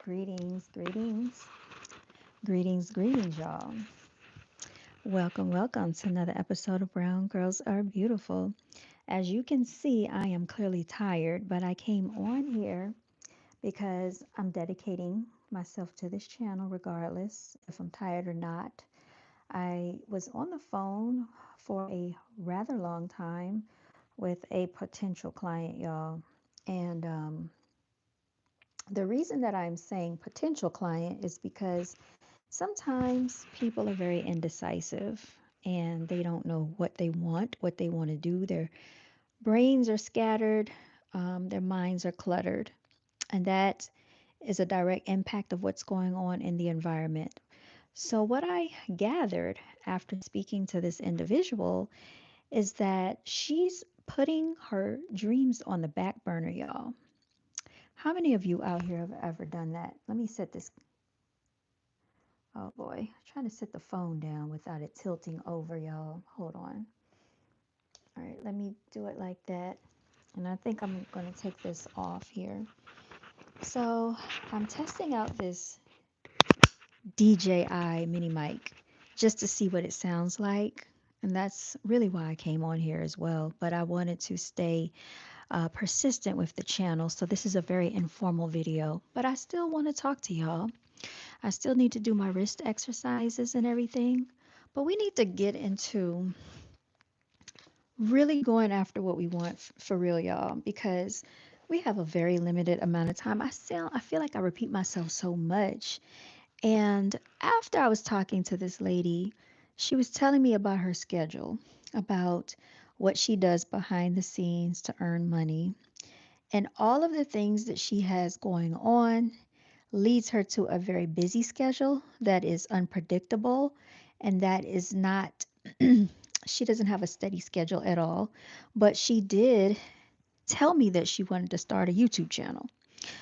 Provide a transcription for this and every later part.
Greetings, greetings, greetings, y'all. Welcome to another episode of Brown Girls Are Beautiful. As you can see, I am clearly tired, but I came on here because I'm dedicating myself to this channel regardless if I'm tired or not. I was on the phone for a rather long time with a potential client, y'all. And the reason that I'm saying potential client is because sometimes people are very indecisive and they don't know what they want to do. Their brains are scattered, their minds are cluttered, and that is a direct impact of what's going on in the environment. So, what I gathered after speaking to this individual is that she's putting her dreams on the back burner, y'all. How many of you out here have ever done that? Let me set this. Oh boy, trying to set the phone down without it tilting over, y'all. Hold on. All right, let me do it like that. And I think I'm going to take this off here. So I'm testing out this DJI mini mic just to see what it sounds like. And that's really why I came on here as well. But I wanted to stay persistent with the channel. So this is a very informal video. But I still want to talk to y'all. I still need to do my wrist exercises and everything. But we need to get into really going after what we want for real, y'all, because we have a very limited amount of time. I feel like I repeat myself so much. And after I was talking to this lady, she was telling me about her schedule, about what she does behind the scenes to earn money, and all of the things that she has going on leads her to a very busy schedule that is unpredictable and that is not, she doesn't have a steady schedule at all. But she did tell me that she wanted to start a YouTube channel.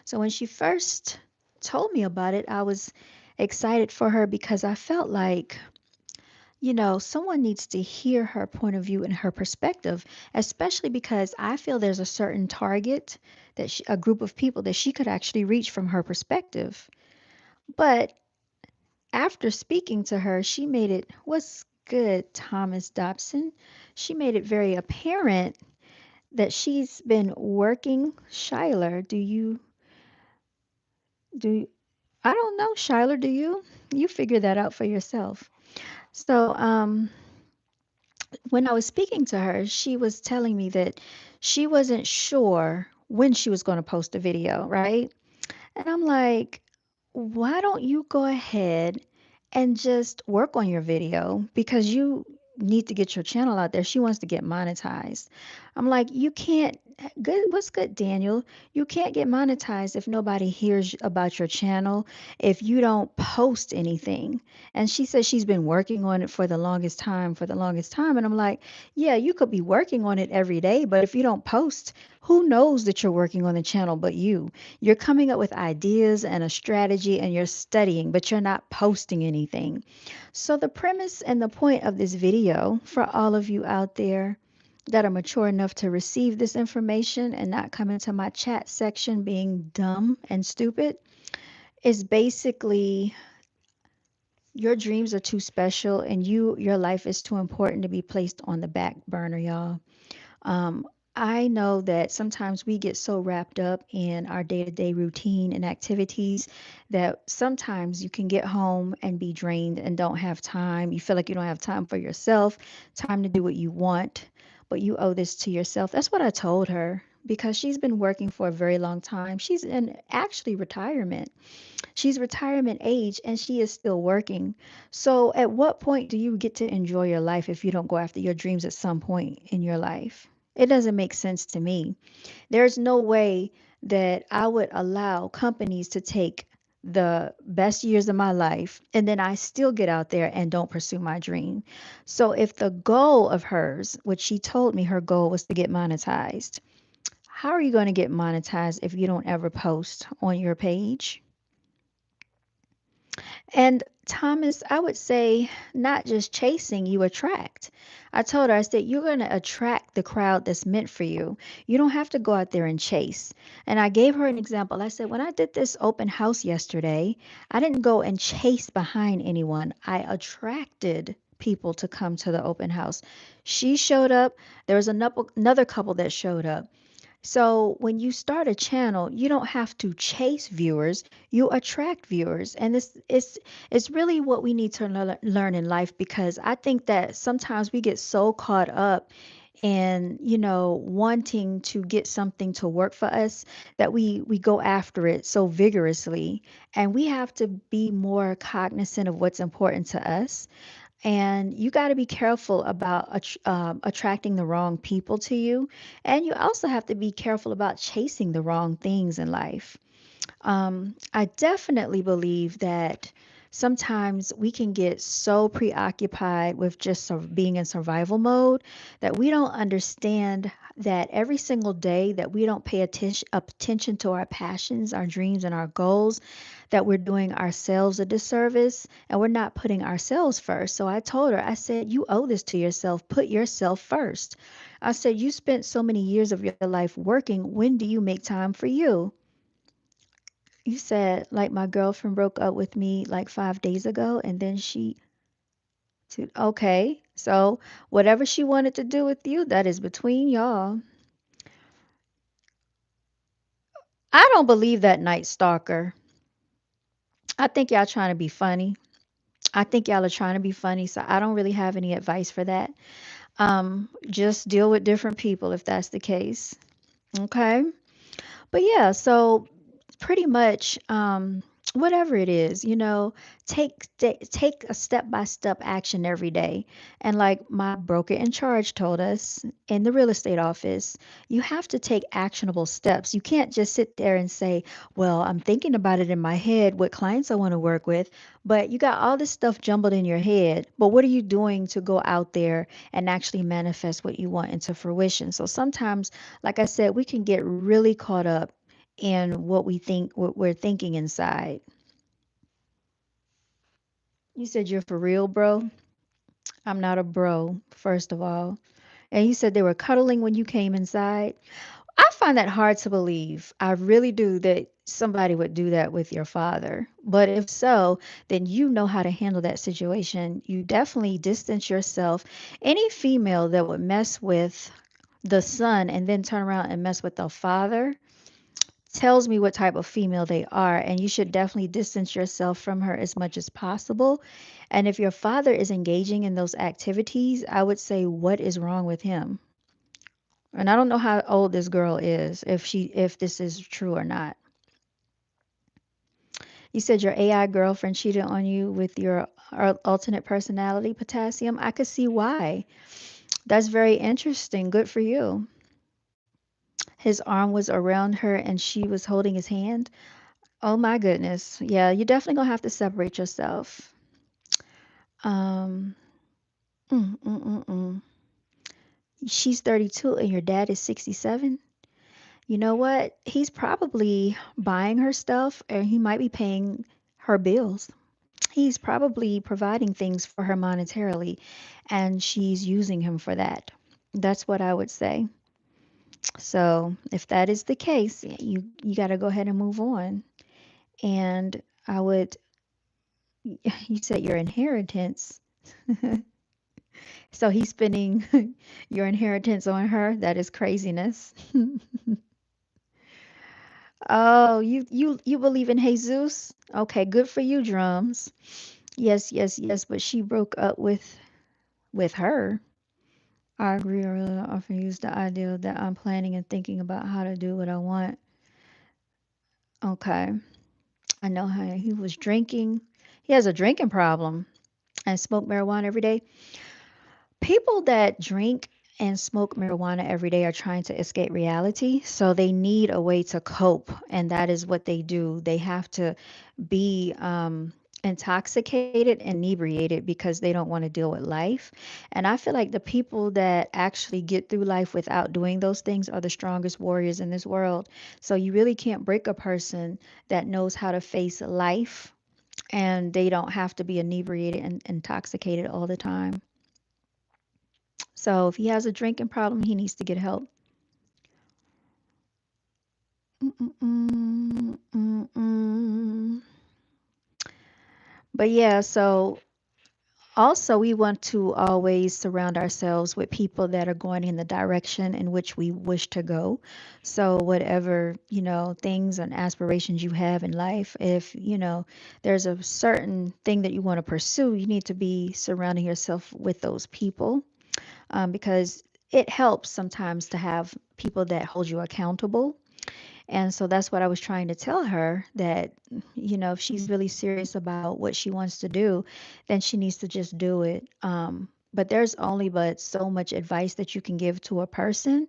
So when she first told me about it, I was excited for her because I felt like, someone needs to hear her point of view and her perspective, especially because I feel there's a certain target a group of people that she could actually reach from her perspective. But after speaking to her, she made it, what's good, Thomas Dobson? She made it very apparent that she's been working. Shyler, do, I don't know, Shyler, do you? You figure that out for yourself. So, when I was speaking to her, she was telling me that she wasn't sure when she was going to post a video, right? And I'm like, why don't you go ahead and just work on your video because you need to get your channel out there. She wants to get monetized. I'm like, you can't, good, what's good, Daniel? You can't get monetized if nobody hears about your channel, if you don't post anything. And she says she's been working on it for the longest time. And I'm like, yeah, you could be working on it every day, but if you don't post, who knows that you're working on the channel but you? You're coming up with ideas and a strategy and you're studying, but you're not posting anything. So, the premise and the point of this video for all of you out there that are mature enough to receive this information and not come into my chat section being dumb and stupid is basically your dreams are too special and your life is too important to be placed on the back burner, y'all. Um, I know that sometimes we get so wrapped up in our day to day routine and activities that sometimes you can get home and be drained and don't have time. You feel like you don't have time for yourself, time to do what you want, but you owe this to yourself. That's what I told her because she's been working for a very long time. She's in actually retirement. She's retirement age and she is still working. So, at what point do you get to enjoy your life if you don't go after your dreams at some point in your life? It doesn't make sense to me. There's no way that I would allow companies to take the best years of my life and then I still get out there and don't pursue my dream. So, if the goal of hers, which she told me her goal was to get monetized, how are you going to get monetized if you don't ever post on your page? And Thomas, I would say not just chasing, you attract. I told her, I said, you're going to attract the crowd that's meant for you. You don't have to go out there and chase. And I gave her an example. I said, when I did this open house yesterday, I didn't go and chase behind anyone. I attracted people to come to the open house. She showed up. There was another couple that showed up. So when you start a channel, you don't have to chase viewers, you attract viewers. And it's really what we need to learn in life, because I think that sometimes we get so caught up in, wanting to get something to work for us that we go after it so vigorously. And we have to be more cognizant of what's important to us, and you got to be careful about attracting the wrong people to you. And you also have to be careful about chasing the wrong things in life. I definitely believe that sometimes we can get so preoccupied with just being in survival mode that we don't understand that every single day that we don't pay attention to our passions, our dreams, and our goals, that we're doing ourselves a disservice and we're not putting ourselves first. So I told her, I said, you owe this to yourself. Put yourself first. I said, you spent so many years of your life working. When do you make time for you? You said, like, my girlfriend broke up with me like 5 days ago, and then okay, so whatever she wanted to do with you, that is between y'all. I don't believe that, Night Stalker. I think y'all trying to be funny. I think y'all are trying to be funny, so I don't really have any advice for that. Just deal with different people if that's the case. Okay. But yeah, so pretty much whatever it is, take a step by step action every day. And like my broker in charge told us in the real estate office, you have to take actionable steps. You can't just sit there and say, well, I'm thinking about it in my head what clients I want to work with, but you got all this stuff jumbled in your head. But what are you doing to go out there and actually manifest what you want into fruition? So sometimes, like I said, we can get really caught up in what we're thinking inside. You said you're for real, bro. I'm not a bro, first of all. And you said they were cuddling when you came inside. I find that hard to believe. I really do, that somebody would do that with your father. But if so, then you know how to handle that situation. You definitely distance yourself. Any female that would mess with the son and then turn around and mess with the father tells me what type of female they are, and you should definitely distance yourself from her as much as possible. And if your father is engaging in those activities, I would say, what is wrong with him? And I don't know how old this girl is, if this is true or not. You said your AI girlfriend cheated on you with your alternate personality, Potassium. I could see why. That's very interesting. Good for you. His arm was around her and she was holding his hand. Oh my goodness. Yeah, you're definitely gonna have to separate yourself. Um, mm, mm, mm, mm. She's 32 and your dad is 67. You know what? He's probably buying her stuff, and he might be paying her bills. He's probably providing things for her monetarily, and she's using him for that. That's what I would say. So, if that is the case, you got to go ahead and move on. And I would, you said your inheritance. So he's spending your inheritance on her. That is craziness. Oh, you believe in Jesus? Okay, good for you, drums. Yes, yes, yes, but she broke up with her. I agree. I really often use the idea that I'm planning and thinking about how to do what I want. Okay. I know how he was drinking. He has a drinking problem and smoke marijuana every day. People that drink and smoke marijuana every day are trying to escape reality, so they need a way to cope, and that is what they do. They have to be intoxicated, inebriated, because they don't want to deal with life. And I feel like the people that actually get through life without doing those things are the strongest warriors in this world. So you really can't break a person that knows how to face life and they don't have to be inebriated and intoxicated all the time. So if he has a drinking problem, he needs to get help. Mm-mm-mm, mm-mm. But yeah, so also we want to always surround ourselves with people that are going in the direction in which we wish to go. So whatever, things and aspirations you have in life, if, there's a certain thing that you want to pursue, you need to be surrounding yourself with those people, because it helps sometimes to have people that hold you accountable. And so that's what I was trying to tell her, that, if she's really serious about what she wants to do, then she needs to just do it. But there's only but so much advice that you can give to a person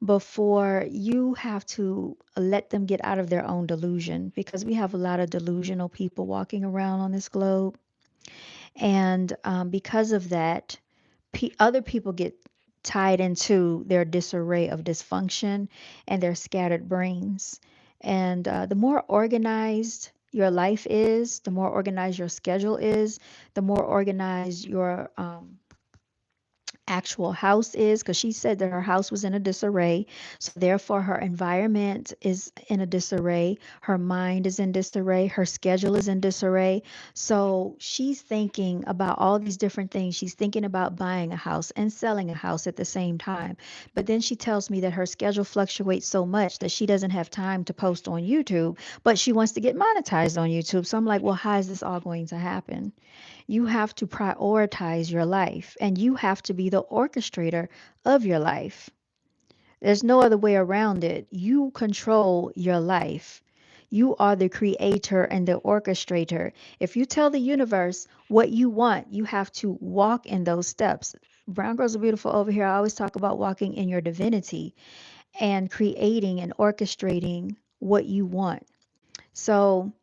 before you have to let them get out of their own delusion, because we have a lot of delusional people walking around on this globe. And because of that, other people get tied into their disarray of dysfunction and their scattered brains. And the more organized your life is, the more organized your schedule is, the more organized your actual house is, because she said that her house was in a disarray. So therefore her environment is in a disarray, her mind is in disarray, her schedule is in disarray. So she's thinking about all these different things. She's thinking about buying a house and selling a house at the same time. But then she tells me that her schedule fluctuates so much that she doesn't have time to post on YouTube, but she wants to get monetized on YouTube. So I'm like, well, how is this all going to happen? You have to prioritize your life, and you have to be the orchestrator of your life. There's no other way around it. You control your life. You are the creator and the orchestrator. If you tell the universe what you want, you have to walk in those steps. Brown Girls Are Beautiful over here, I always talk about walking in your divinity and creating and orchestrating what you want. So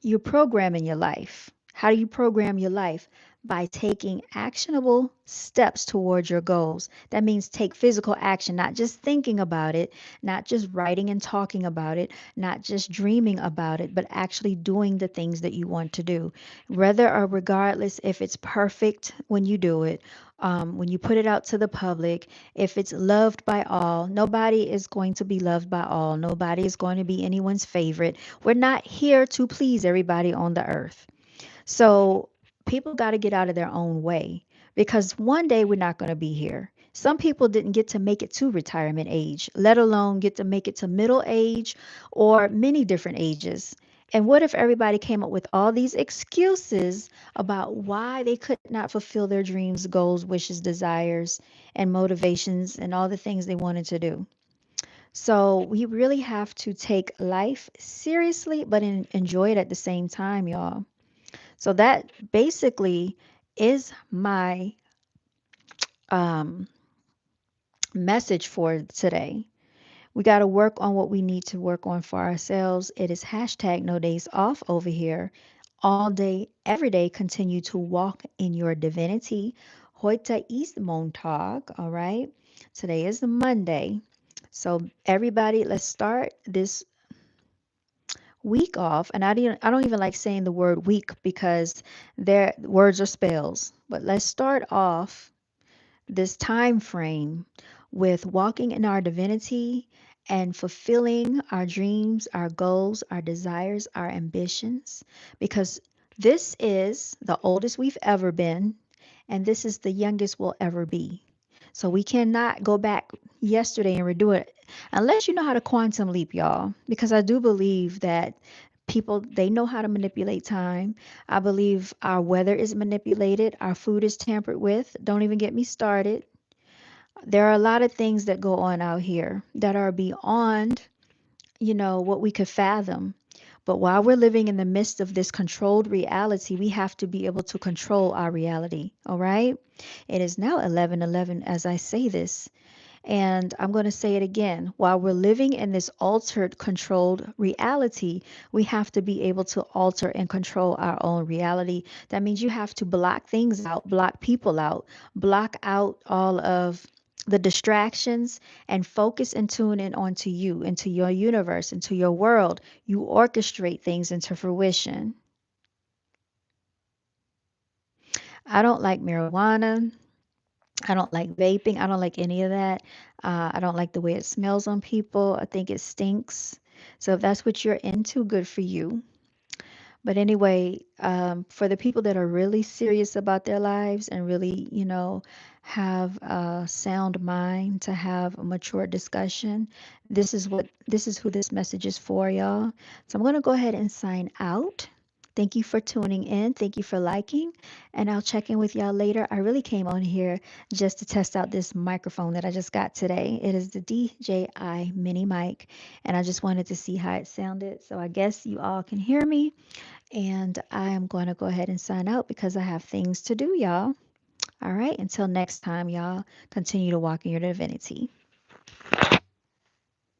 you're programming your life. How do you program your life? By taking actionable steps towards your goals. That means take physical action, not just thinking about it, not just writing and talking about it, not just dreaming about it, but actually doing the things that you want to do. Whether or regardless if it's perfect when you do it, when you put it out to the public, if it's loved by all, nobody is going to be loved by all. Nobody is going to be anyone's favorite. We're not here to please everybody on the earth. So people got to get out of their own way, because one day we're not going to be here. Some people didn't get to make it to retirement age, let alone get to make it to middle age or many different ages. And what if everybody came up with all these excuses about why they could not fulfill their dreams, goals, wishes, desires, and motivations, and all the things they wanted to do? So we really have to take life seriously, but enjoy it at the same time, y'all. So that basically is my um, message for today. We got to work on what we need to work on for ourselves. It is hashtag no days off over here. All day, every day, continue to walk in your divinity. Heute ist Montag, all right? Today is the Monday. So everybody, let's start this week off. And I don't even like saying the word week, because their words are spells. But let's start off this time frame with walking in our divinity and fulfilling our dreams, our goals, our desires, our ambitions, because this is the oldest we've ever been, and this is the youngest we'll ever be. So we cannot go back yesterday and redo it unless you know how to quantum leap, y'all, because I do believe that people, they know how to manipulate time. I believe our weather is manipulated, our food is tampered with. Don't even get me started. There are a lot of things that go on out here that are beyond, what we could fathom. But while we're living in the midst of this controlled reality, we have to be able to control our reality. All right. It is now 11:11 as I say this. And I'm going to say it again. While we're living in this altered, controlled reality, we have to be able to alter and control our own reality. That means you have to block things out, block people out, block out all of the distractions, and focus and tune in onto you, into your universe, into your world. You orchestrate things into fruition. I don't like marijuana. I don't like vaping. I don't like any of that. I don't like the way it smells on people. I think it stinks. So if that's what you're into, good for you. But anyway, for the people that are really serious about their lives and really, have a sound mind to have a mature discussion, this is who this message is for, y'all. So I'm gonna go ahead and sign out. Thank you for tuning in. Thank you for liking, and I'll check in with y'all later. I really came on here just to test out this microphone that I just got today. It is the DJI mini mic, and I just wanted to see how it sounded. So I guess you all can hear me. And I am going to go ahead and sign out because I have things to do, y'all. All right. Until next time, y'all, continue to walk in your divinity.